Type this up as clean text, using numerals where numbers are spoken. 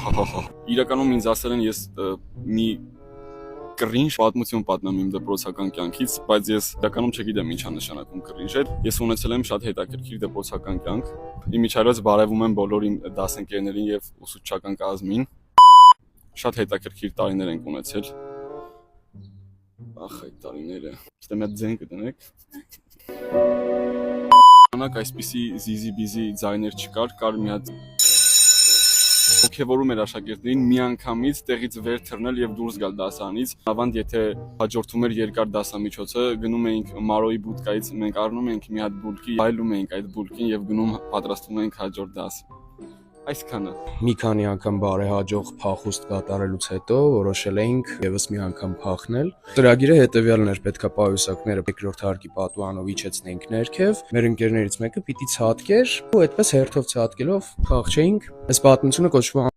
Իրականում ինձ ասել են ես մի կրինջ պատմություն պատմեմ իմ դպրոցական կյանքից, բայց ես իրականում չգիտեմ ինչա նշանակում կրինջը։ Ես ունեցել եմ շատ հետաքրքիր դպրոցական կյանք։ Իմիջիայլոց բարևում եմ բոլոր իմ դասընկերներին եւ ուսուցչական կազմին։ Շատ հետաքրքիր տարիներ ենք ունեցել։ Ախ, այդ տարիները։ Ստե մի ձեն կդնեք։ Անակ այսպիսի զիզի-բիզի ձայներ չկար, կար մի հատ ոգևորում էր աշակերտներին մի անգամից տեղից վեր թռնել եւ դուրս գալ դասարանից։ Ավանդ եթե հաջորդում էր երկար դասամիջոցը, գնում էինք Մարոյի բուտկայից, մենք առնում էինք մի հատ բուլկի, այլում էինք այդ բուլկին եւ գնում պատրաստվում էինք հաջորդ դաս։ Այսքանը։ Մի քանի անգամ բարեհաջող փախուստ կատարելուց հետո որոշել էինք եւս մի անգամ փախնել։ Ծրագիրը հետեւյալն էր՝ պետքա պայուսակները երկրորդ հարկի պատուհանով իջեցնեինք ներքև, մեր ընկերներից մեկը պիտի ցատկեր ու այդպես հերթով ցատկելով փախչեինք։ Այս պատմությունը կոչվում